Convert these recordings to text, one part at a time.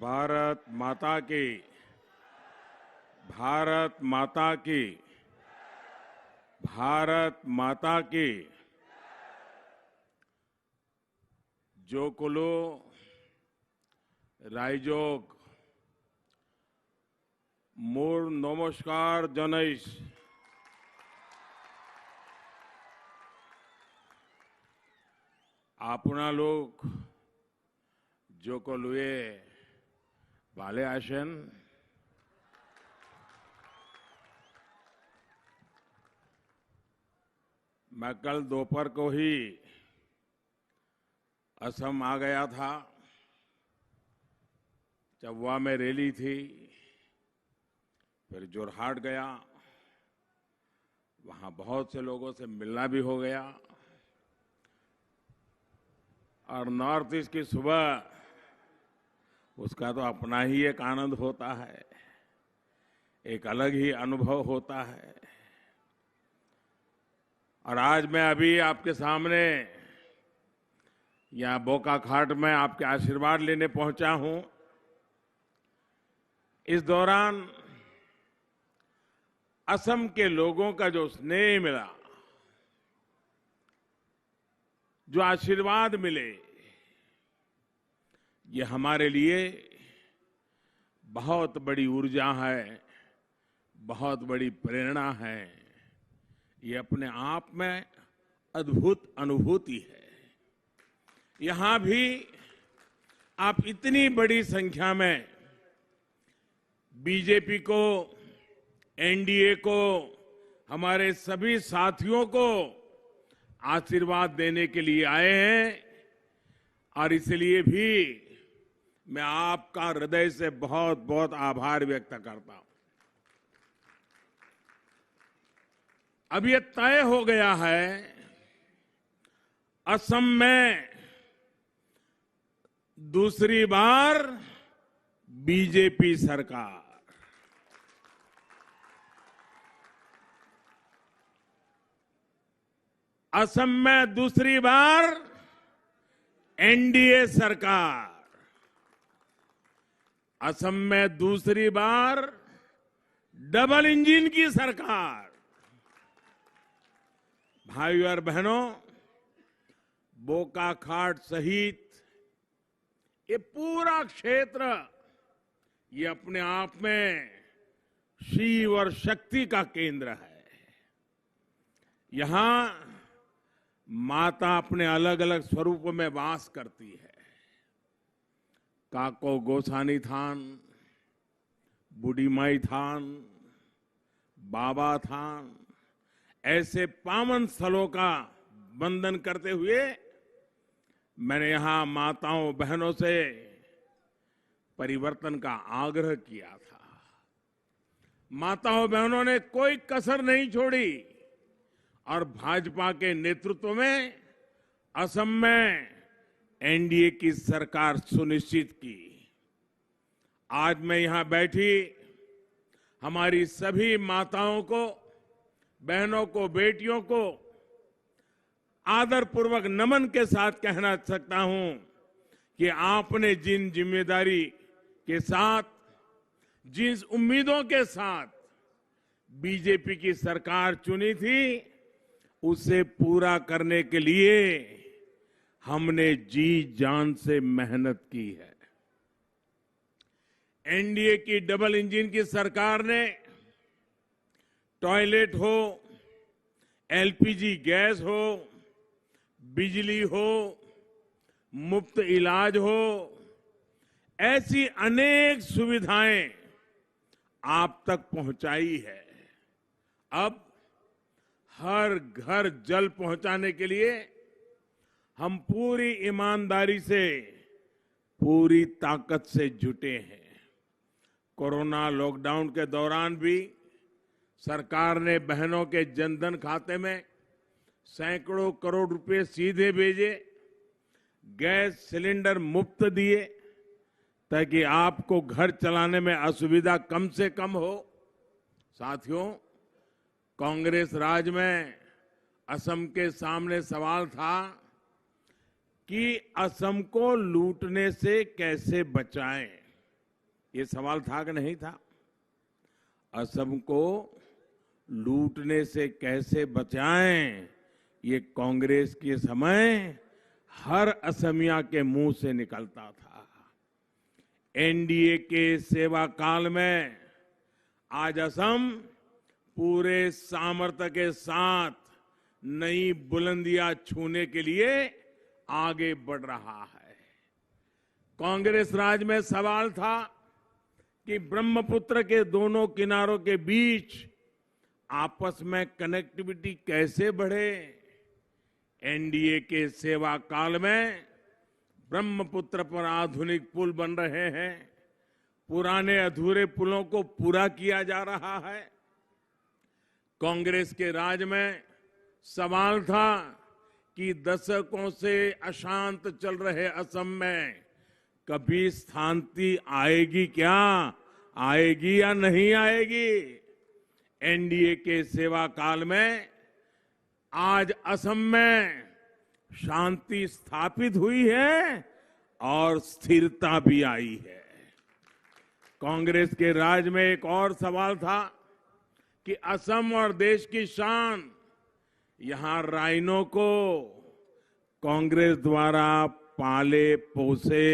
भारत माता की, भारत माता की, भारत माता की। जोकुलो रायजोग मोर नमस्कार जनैश। आपणालोक जोकोलुए भाले आशेन। मैं कल दोपहर को ही असम आ गया था। चौवा में रैली थी, फिर जोरहाट गया, वहां बहुत से लोगों से मिलना भी हो गया। और नॉर्थ ईस्ट की सुबह, उसका तो अपना ही एक आनंद होता है, एक अलग ही अनुभव होता है। और आज मैं अभी आपके सामने यहाँ बोकाखाट में आपके आशीर्वाद लेने पहुंचा हूं। इस दौरान असम के लोगों का जो स्नेह मिला, जो आशीर्वाद मिले, ये हमारे लिए बहुत बड़ी ऊर्जा है, बहुत बड़ी प्रेरणा है। ये अपने आप में अद्भुत अनुभूति है। यहां भी आप इतनी बड़ी संख्या में बीजेपी को, एनडीए को, हमारे सभी साथियों को आशीर्वाद देने के लिए आए हैं। और इसलिए भी मैं आपका हृदय से बहुत बहुत आभार व्यक्त करता हूं। अब ये तय हो गया है, असम में दूसरी बार बीजेपी सरकार। असम में दूसरी बार एनडीए सरकार। असम में दूसरी बार डबल इंजन की सरकार। भाइयों और बहनों, बोकाखाट सहित ये पूरा क्षेत्र, ये अपने आप में शिव और शक्ति का केंद्र है। यहां माता अपने अलग अलग स्वरूपों में वास करती है। काको गोसानी थान, बूढ़ी माई थान, बाबा थान, ऐसे पावन स्थलों का वंदन करते हुए मैंने यहां माताओं बहनों से परिवर्तन का आग्रह किया था। माताओं बहनों ने कोई कसर नहीं छोड़ी और भाजपा के नेतृत्व में असम में एनडीए की सरकार सुनिश्चित की। आज मैं यहां बैठी हमारी सभी माताओं को, बहनों को, बेटियों को आदरपूर्वक नमन के साथ कहना सकता हूं कि आपने जिन जिम्मेदारी के साथ, जिन उम्मीदों के साथ बीजेपी की सरकार चुनी थी, उसे पूरा करने के लिए हमने जी जान से मेहनत की है। एनडीए की डबल इंजन की सरकार ने टॉयलेट हो, एलपीजी गैस हो, बिजली हो, मुफ्त इलाज हो, ऐसी अनेक सुविधाएं आप तक पहुंचाई है। अब हर घर जल पहुंचाने के लिए हम पूरी ईमानदारी से, पूरी ताकत से जुटे हैं। कोरोना लॉकडाउन के दौरान भी सरकार ने बहनों के जनधन खाते में सैकड़ों करोड़ रुपए सीधे भेजे, गैस सिलेंडर मुफ्त दिए ताकि आपको घर चलाने में असुविधा कम से कम हो। साथियों, कांग्रेस राज में असम के सामने सवाल था कि असम को लूटने से कैसे बचाएं। ये सवाल था कि नहीं था? असम को लूटने से कैसे बचाएं, ये कांग्रेस के समय हर असमिया के मुंह से निकलता था। एनडीए के सेवा काल में आज असम पूरे सामर्थ्य के साथ नई बुलंदियां छूने के लिए आगे बढ़ रहा है। कांग्रेस राज में सवाल था कि ब्रह्मपुत्र के दोनों किनारों के बीच आपस में कनेक्टिविटी कैसे बढ़े। एनडीए के सेवा काल में ब्रह्मपुत्र पर आधुनिक पुल बन रहे हैं, पुराने अधूरे पुलों को पूरा किया जा रहा है। कांग्रेस के राज में सवाल था कि दशकों से अशांत चल रहे असम में कभी शांति आएगी क्या, आएगी या नहीं आएगी। एनडीए के सेवा काल में आज असम में शांति स्थापित हुई है और स्थिरता भी आई है। कांग्रेस के राज में एक और सवाल था कि असम और देश की शान, यहां राइनो को कांग्रेस द्वारा पाले पोसे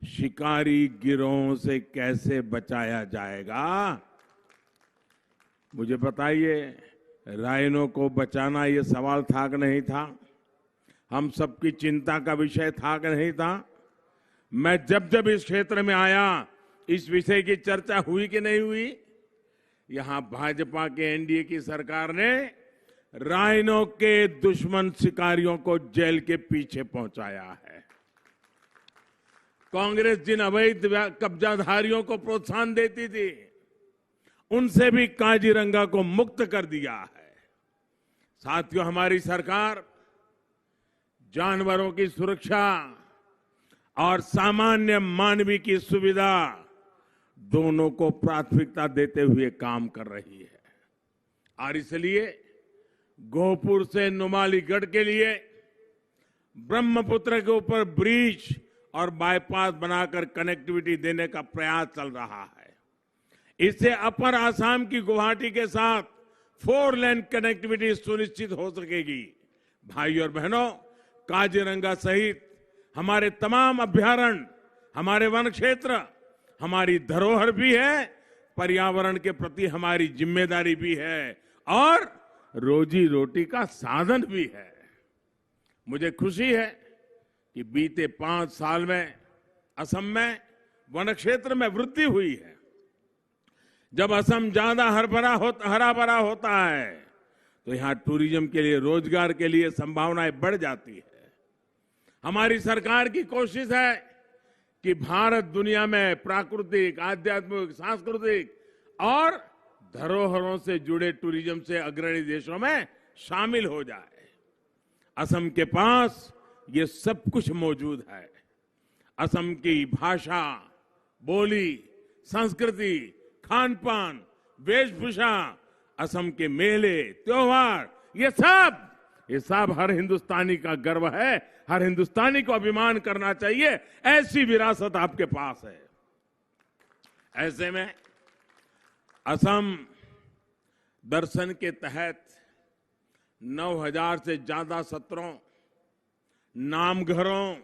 शिकारी गिरोहों से कैसे बचाया जाएगा। मुझे बताइए, राइनो को बचाना ये सवाल था कि नहीं था? हम सबकी चिंता का विषय था कि नहीं था? मैं जब जब इस क्षेत्र में आया, इस विषय की चर्चा हुई कि नहीं हुई? यहां भाजपा के एनडीए की सरकार ने राइनो के दुश्मन शिकारियों को जेल के पीछे पहुंचाया है। कांग्रेस जिन अवैध कब्जाधारियों को प्रोत्साहन देती थी, उनसे भी काजीरंगा को मुक्त कर दिया है। साथियों, हमारी सरकार जानवरों की सुरक्षा और सामान्य मानवीय की सुविधा दोनों को प्राथमिकता देते हुए काम कर रही है। और इसलिए गोहपुर से नुमालीगढ़ के लिए ब्रह्मपुत्र के ऊपर ब्रिज और बाईपास बनाकर कनेक्टिविटी देने का प्रयास चल रहा है। इससे अपर आसाम की गुवाहाटी के साथ 4 लेन कनेक्टिविटी सुनिश्चित हो सकेगी। भाई और बहनों, काजीरंगा सहित हमारे तमाम अभयारण्य, हमारे वन क्षेत्र हमारी धरोहर भी है, पर्यावरण के प्रति हमारी जिम्मेदारी भी है और रोजी रोटी का साधन भी है। मुझे खुशी है कि बीते 5 साल में असम में वन क्षेत्र में वृद्धि हुई है। जब असम ज्यादा हरा भरा होता है तो यहां टूरिज्म के लिए, रोजगार के लिए संभावनाएं बढ़ जाती है। हमारी सरकार की कोशिश है कि भारत दुनिया में प्राकृतिक, आध्यात्मिक, सांस्कृतिक और धरोहरों से जुड़े टूरिज्म से अग्रणी देशों में शामिल हो जाए। असम के पास ये सब कुछ मौजूद है। असम की भाषा, बोली, संस्कृति, खान पान, वेशभूषा, असम के मेले, त्योहार, ये सब हर हिंदुस्तानी का गर्व है। हर हिंदुस्तानी को अभिमान करना चाहिए, ऐसी विरासत आपके पास है। ऐसे में असम दर्शन के तहत 9,000 से ज्यादा सत्रों, नामघरों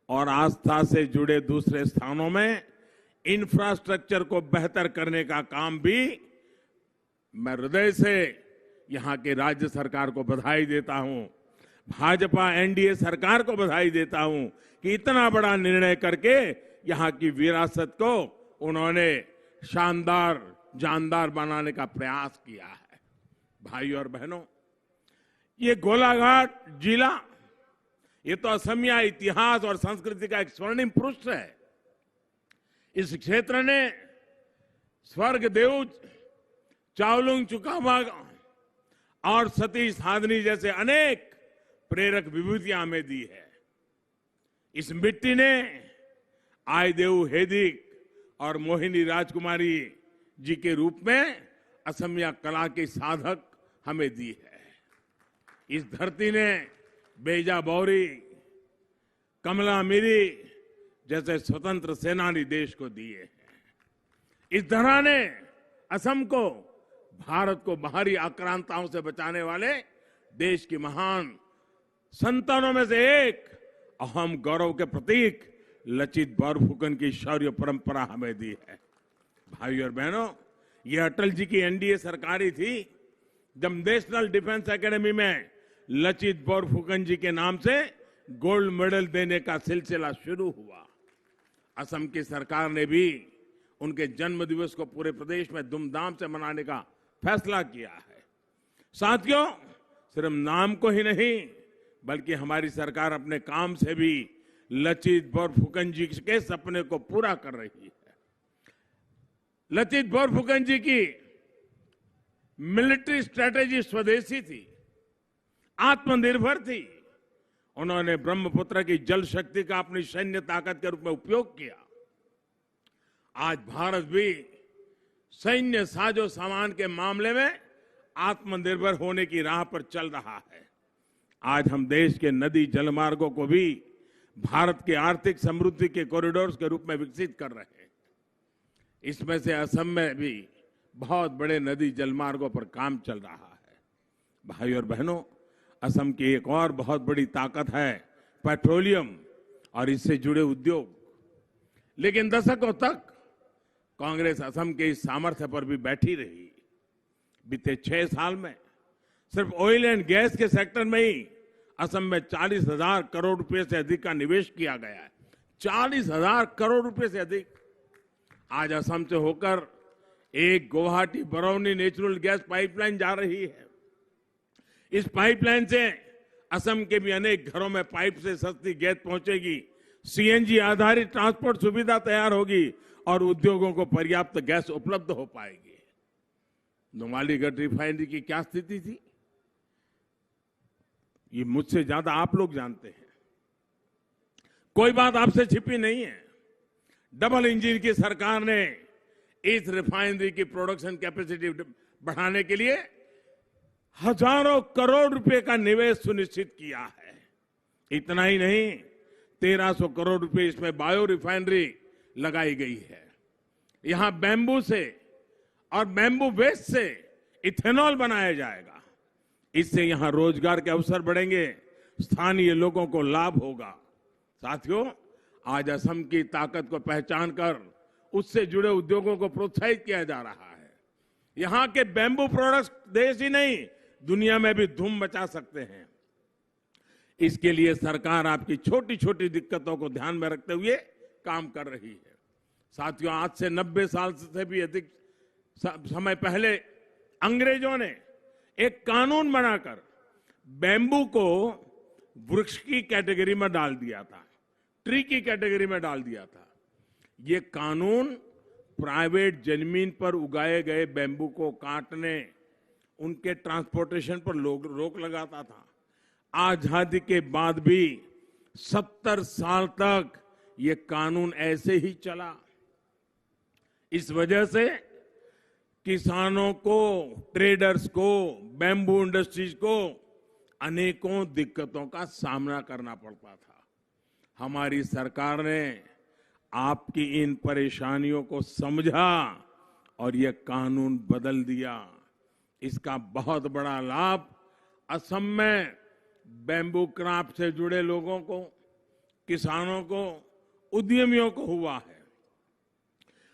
और आस्था से जुड़े दूसरे स्थानों में इंफ्रास्ट्रक्चर को बेहतर करने का काम भी मैं हृदय से यहां के राज्य सरकार को बधाई देता हूं। भाजपा एनडीए सरकार को बधाई देता हूं कि इतना बड़ा निर्णय करके यहां की विरासत को उन्होंने शानदार, जानदार बनाने का प्रयास किया है। भाई और बहनों, ये गोलाघाट जिला, ये तो असमिया इतिहास और संस्कृति का एक स्वर्णिम पृष्ठ है। इस क्षेत्र ने स्वर्ग देव चावलुंग चुकामा और सतीश साधनी जैसे अनेक प्रेरक विभूतियां हमें दी है। इस मिट्टी ने आयदेव हेदिक और मोहिनी राजकुमारी जी के रूप में असमिया कला के साधक हमें दी है। इस धरती ने बेजा बौरी, कमला मिरी जैसे स्वतंत्र सेनानी देश को दिए हैं। इस तरह ने असम को भारत को बाहरी आक्रांताओं से बचाने वाले देश की महान संतानों में से एक अहम गौरव के प्रतीक लचित बोरफुकन की शौर्य परंपरा हमें दी है। भाई और बहनों, ये अटल जी की एनडीए सरकार ही थी जब नेशनल डिफेंस एकेडमी में लचित बोरफुकन जी के नाम से गोल्ड मेडल देने का सिलसिला शुरू हुआ। असम की सरकार ने भी उनके जन्म दिवस को पूरे प्रदेश में धूमधाम से मनाने का फैसला किया है। साथियों, सिर्फ नाम को ही नहीं बल्कि हमारी सरकार अपने काम से भी लचित बोरफुकन जी के सपने को पूरा कर रही है। लचित बोरफुकन जी की मिलिट्री स्ट्रेटेजी स्वदेशी थी, आत्मनिर्भर थी। उन्होंने ब्रह्मपुत्र की जल शक्ति का अपनी सैन्य ताकत के रूप में उपयोग किया। आज भारत भी सैन्य साजो सामान के मामले में आत्मनिर्भर होने की राह पर चल रहा है। आज हम देश के नदी जलमार्गों को भी भारत के आर्थिक समृद्धि के कॉरिडोर्स के रूप में विकसित कर रहे हैं। इसमें से असम में भी बहुत बड़े नदी जलमार्गों पर काम चल रहा है। भाई और बहनों, असम की एक और बहुत बड़ी ताकत है पेट्रोलियम और इससे जुड़े उद्योग। लेकिन दशकों तक कांग्रेस असम के इस सामर्थ्य पर भी बैठी रही। बीते 6 साल में सिर्फ ऑयल एंड गैस के सेक्टर में ही असम में 40,000 करोड़ रुपए से अधिक का निवेश किया गया है। 40,000 करोड़ रुपए से अधिक। आज असम से होकर एक Guwahati Barauni natural gas pipeline जा रही है। इस पाइपलाइन से असम के भी अनेक घरों में पाइप से सस्ती गैस पहुंचेगी, सीएनजी आधारित ट्रांसपोर्ट सुविधा तैयार होगी और उद्योगों को पर्याप्त गैस उपलब्ध हो पाएगी। नुमालीगढ़ रिफाइनरी की क्या स्थिति थी, ये मुझसे ज्यादा आप लोग जानते हैं। कोई बात आपसे छिपी नहीं है। डबल इंजन की सरकार ने इस रिफाइनरी की प्रोडक्शन कैपेसिटी बढ़ाने के लिए हजारों करोड़ रुपए का निवेश सुनिश्चित किया है। इतना ही नहीं, 1300 करोड़ रुपए इसमें बायो रिफाइनरी लगाई गई है। यहां बैम्बू से और बैम्बू वेस्ट से इथेनॉल बनाया जाएगा। इससे यहां रोजगार के अवसर बढ़ेंगे, स्थानीय लोगों को लाभ होगा। साथियों, आज असम की ताकत को पहचान कर उससे जुड़े उद्योगों को प्रोत्साहित किया जा रहा है। यहां के बैम्बू प्रोडक्ट्स देश ही नहीं दुनिया में भी धूम मचा सकते हैं। इसके लिए सरकार आपकी छोटी छोटी दिक्कतों को ध्यान में रखते हुए काम कर रही है। साथियों, आज से 90 साल से भी अधिक समय पहले अंग्रेजों ने एक कानून बनाकर बैम्बू को वृक्ष की कैटेगरी में डाल दिया था, ट्री की कैटेगरी में डाल दिया था। ये कानून प्राइवेट जमीन पर उगाए गए बैम्बू को काटने, उनके ट्रांसपोर्टेशन पर रोक लगाता था। आजादी के बाद भी 70 साल तक ये कानून ऐसे ही चला। इस वजह से किसानों को, ट्रेडर्स को, बैम्बू इंडस्ट्रीज को अनेकों दिक्कतों का सामना करना पड़ता था। हमारी सरकार ने आपकी इन परेशानियों को समझा और यह कानून बदल दिया। इसका बहुत बड़ा लाभ असम में बैम्बू क्राफ्ट से जुड़े लोगों को, किसानों को, उद्यमियों को हुआ है।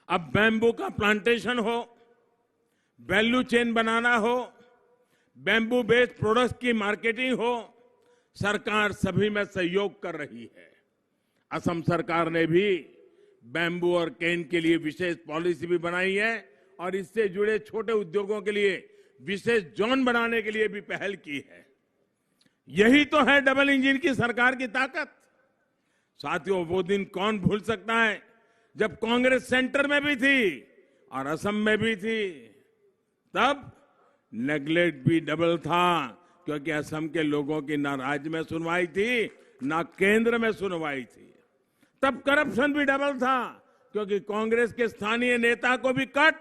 अब बैम्बू का प्लांटेशन हो, वैल्यू चेन बनाना हो, बैम्बू बेस्ड प्रोडक्ट्स की मार्केटिंग हो, सरकार सभी में सहयोग कर रही है। असम सरकार ने भी बैम्बू और केन के लिए विशेष पॉलिसी भी बनाई है और इससे जुड़े छोटे उद्योगों के लिए विशेष जोन बनाने के लिए भी पहल की है। यही तो है डबल इंजन की सरकार की ताकत। साथियों, वो दिन कौन भूल सकता है जब कांग्रेस सेंटर में भी थी और असम में भी थी। तब नेगलेक्ट भी डबल था, क्योंकि असम के लोगों की ना राज्य में सुनवाई थी ना केंद्र में सुनवाई थी। तब करप्शन भी डबल था, क्योंकि कांग्रेस के स्थानीय नेता को भी कट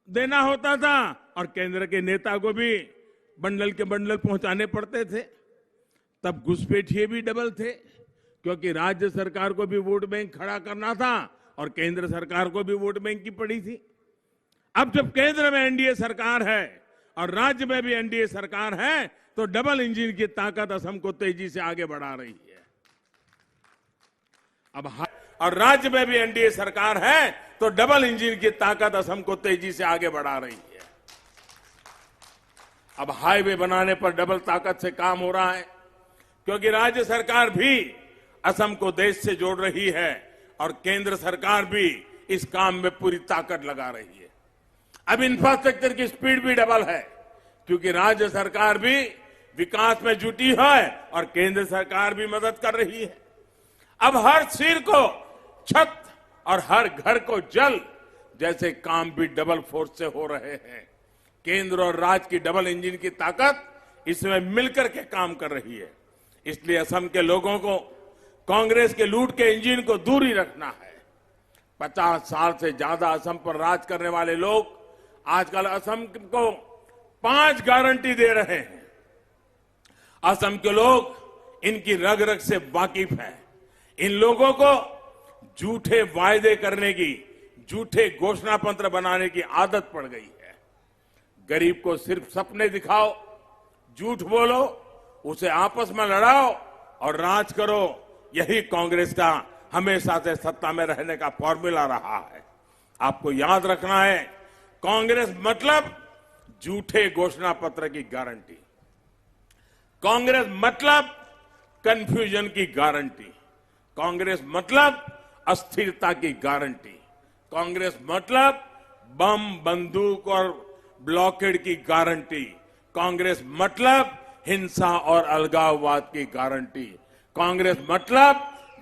देना होता था और केंद्र के नेता को भी बंडल के बंडल पहुंचाने पड़ते थे। तब घुसपैठिए भी डबल थे, क्योंकि राज्य सरकार को भी वोट बैंक खड़ा करना था और केंद्र सरकार को भी वोट बैंक की पड़ी थी। अब जब केंद्र में एनडीए सरकार है और राज्य में भी एनडीए सरकार है, तो डबल इंजन की ताकत असम को तेजी से आगे बढ़ा रही है। और राज्य में भी एनडीए सरकार है, तो डबल इंजन की ताकत असम को तेजी से आगे बढ़ा रही है। अब हाईवे बनाने पर डबल ताकत से काम हो रहा है, क्योंकि राज्य सरकार भी असम को देश से जोड़ रही है और केंद्र सरकार भी इस काम में पूरी ताकत लगा रही है। अब इंफ्रास्ट्रक्चर की स्पीड भी डबल है, क्योंकि राज्य सरकार भी विकास में जुटी है और केंद्र सरकार भी मदद कर रही है। अब हर सिर को छत और हर घर को जल जैसे काम भी डबल फोर्स से हो रहे हैं। केंद्र और राज्य की डबल इंजन की ताकत इसमें मिलकर के काम कर रही है। इसलिए असम के लोगों को कांग्रेस के लूट के इंजन को दूर ही रखना है। 50 साल से ज्यादा असम पर राज करने वाले लोग आजकल असम को 5 गारंटी दे रहे हैं। असम के लोग इनकी रग रग से वाकिफ हैं। इन लोगों को झूठे वायदे करने की, झूठे घोषणा पत्र बनाने की आदत पड़ गई है। गरीब को सिर्फ सपने दिखाओ, झूठ बोलो, उसे आपस में लड़ाओ और राज करो। यही कांग्रेस का हमेशा से सत्ता में रहने का फॉर्मूला रहा है। आपको याद रखना है, कांग्रेस मतलब झूठे घोषणा पत्र की गारंटी, कांग्रेस मतलब कंफ्यूजन की गारंटी, कांग्रेस मतलब अस्थिरता की गारंटी, कांग्रेस मतलब बम, बंदूक और ब्लॉकेड की गारंटी, कांग्रेस मतलब हिंसा और अलगाववाद की गारंटी, कांग्रेस मतलब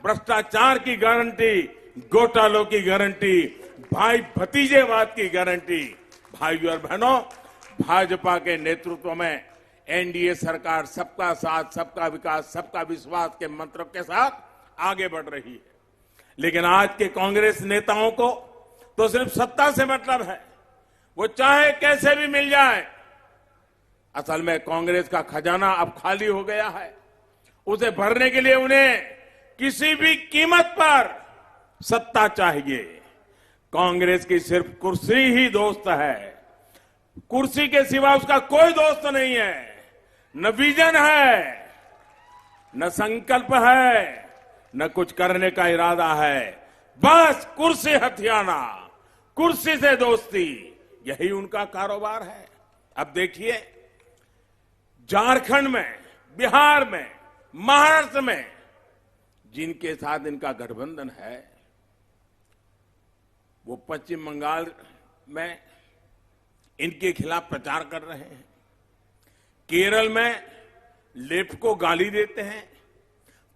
भ्रष्टाचार की गारंटी, घोटालों की गारंटी, भाई भतीजेवाद की गारंटी। भाइयों और बहनों, भाजपा के नेतृत्व में एनडीए सरकार सबका साथ, सबका विकास, सबका विश्वास के मंत्र के साथ आगे बढ़ रही है। लेकिन आज के कांग्रेस नेताओं को तो सिर्फ सत्ता से मतलब है, वो चाहे कैसे भी मिल जाए। असल में कांग्रेस का खजाना अब खाली हो गया है। उसे भरने के लिए उन्हें किसी भी कीमत पर सत्ता चाहिए। कांग्रेस की सिर्फ कुर्सी ही दोस्त है, कुर्सी के सिवा उसका कोई दोस्त नहीं है। न विजन है, न संकल्प है, न कुछ करने का इरादा है। बस कुर्सी हथियाना, कुर्सी से दोस्ती, यही उनका कारोबार है। अब देखिए, झारखंड में, बिहार में, महाराष्ट्र में जिनके साथ इनका गठबंधन है, वो पश्चिम बंगाल में इनके खिलाफ प्रचार कर रहे हैं। केरल में लेफ्ट को गाली देते हैं।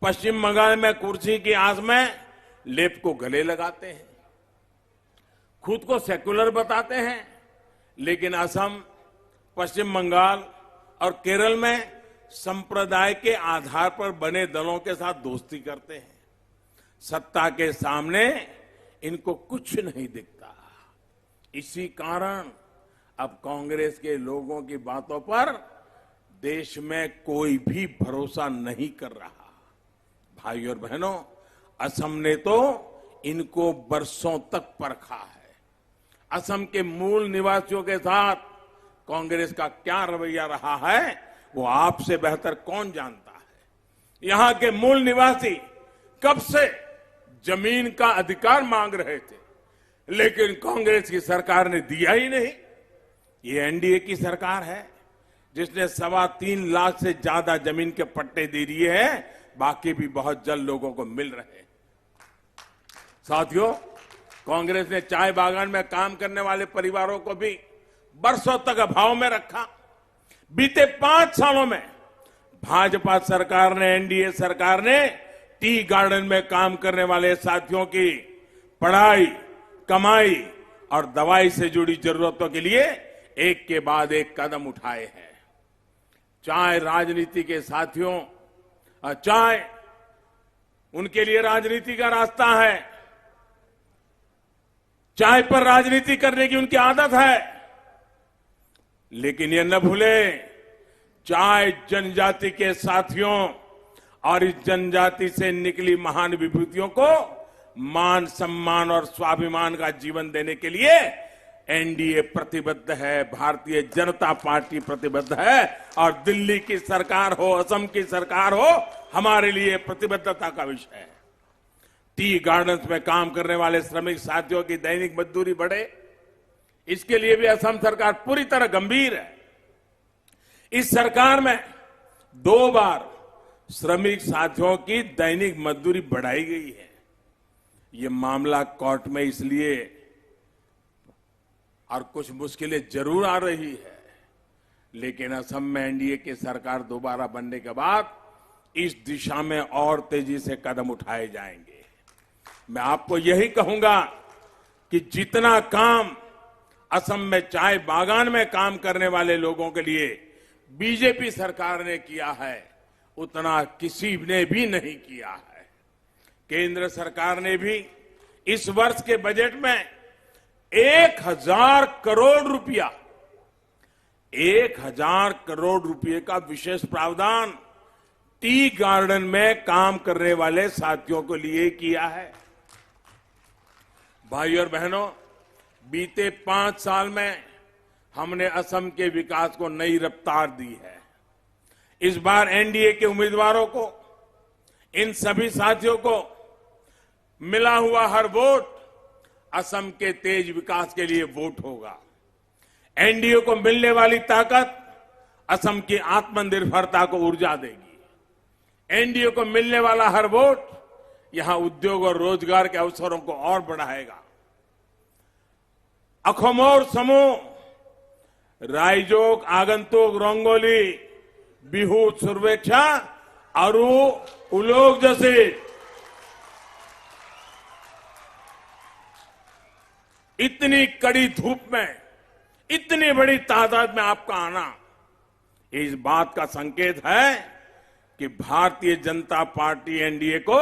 पश्चिम बंगाल में कुर्सी की आस में लेफ्ट को गले लगाते हैं। खुद को सेक्युलर बताते हैं, लेकिन असम, पश्चिम बंगाल और केरल में संप्रदाय के आधार पर बने दलों के साथ दोस्ती करते हैं। सत्ता के सामने इनको कुछ नहीं दिखता। इसी कारण अब कांग्रेस के लोगों की बातों पर देश में कोई भी भरोसा नहीं कर रहा। भाइयों और बहनों, असम ने तो इनको बरसों तक परखा है। असम के मूल निवासियों के साथ कांग्रेस का क्या रवैया रहा है, वो आपसे बेहतर कौन जानता है। यहां के मूल निवासी कब से जमीन का अधिकार मांग रहे थे, लेकिन कांग्रेस की सरकार ने दिया ही नहीं। ये एनडीए की सरकार है जिसने 3.25 लाख से ज्यादा जमीन के पट्टे दे दिए हैं। बाकी भी बहुत जल्द लोगों को मिल रहे हैं। साथियों, कांग्रेस ने चाय बागान में काम करने वाले परिवारों को भी बरसों तक अभाव में रखा। बीते 5 सालों में भाजपा सरकार ने, एनडीए सरकार ने टी गार्डन में काम करने वाले साथियों की पढ़ाई, कमाई और दवाई से जुड़ी जरूरतों के लिए एक के बाद एक कदम उठाए हैं। चाय राजनीति के साथियों, चाय उनके लिए राजनीति का रास्ता है। चाय पर राजनीति करने की उनकी आदत है, लेकिन ये न भूलें, चाय जनजाति के साथियों और इस जनजाति से निकली महान विभूतियों को मान सम्मान और स्वाभिमान का जीवन देने के लिए एनडीए प्रतिबद्ध है, भारतीय जनता पार्टी प्रतिबद्ध है और दिल्ली की सरकार हो, असम की सरकार हो, हमारे लिए प्रतिबद्धता का विषय है। टी गार्डन्स में काम करने वाले श्रमिक साथियों की दैनिक मजदूरी बढ़े, इसके लिए भी असम सरकार पूरी तरह गंभीर है। इस सरकार में 2 बार श्रमिक साथियों की दैनिक मजदूरी बढ़ाई गई है। ये मामला कोर्ट में इसलिए और कुछ मुश्किलें जरूर आ रही है, लेकिन असम में एनडीए की सरकार दोबारा बनने के बाद इस दिशा में और तेजी से कदम उठाए जाएंगे। मैं आपको यही कहूंगा कि जितना काम असम में चाय बागान में काम करने वाले लोगों के लिए बीजेपी सरकार ने किया है, उतना किसी ने भी नहीं किया है। केंद्र सरकार ने भी इस वर्ष के बजट में 1000 करोड़ रुपया, 1000 करोड़ रुपए का विशेष प्रावधान टी गार्डन में काम करने वाले साथियों के लिए किया है। भाई और बहनों, बीते 5 साल में हमने असम के विकास को नई रफ्तार दी है। इस बार एनडीए के उम्मीदवारों को, इन सभी साथियों को मिला हुआ हर वोट असम के तेज विकास के लिए वोट होगा। एनडीए को मिलने वाली ताकत असम की आत्मनिर्भरता को ऊर्जा देगी। एनडीए को मिलने वाला हर वोट यहां उद्योग और रोजगार के अवसरों को और बढ़ाएगा। अखोमोर समूह, रायजोक, आगंतुक, रंगोली, बिहू, सुरवेक्षा, अरु, उलोक जैसे इतनी कड़ी धूप में इतनी बड़ी तादाद में आपका आना इस बात का संकेत है कि भारतीय जनता पार्टी एनडीए को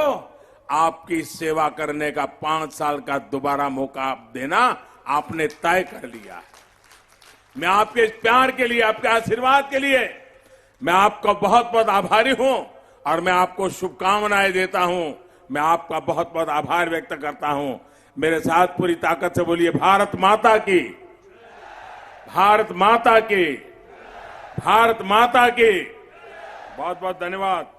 आपकी सेवा करने का 5 साल का दोबारा मौका देना आपने तय कर लिया है। मैं आपके इस प्यार के लिए, आपके आशीर्वाद के लिए मैं आपका बहुत बहुत आभारी हूं और मैं आपको शुभकामनाएं देता हूं। मैं आपका बहुत बहुत आभार व्यक्त करता हूं। मेरे साथ पूरी ताकत से बोलिए, भारत माता की, भारत माता की, भारत माता की। बहुत बहुत धन्यवाद।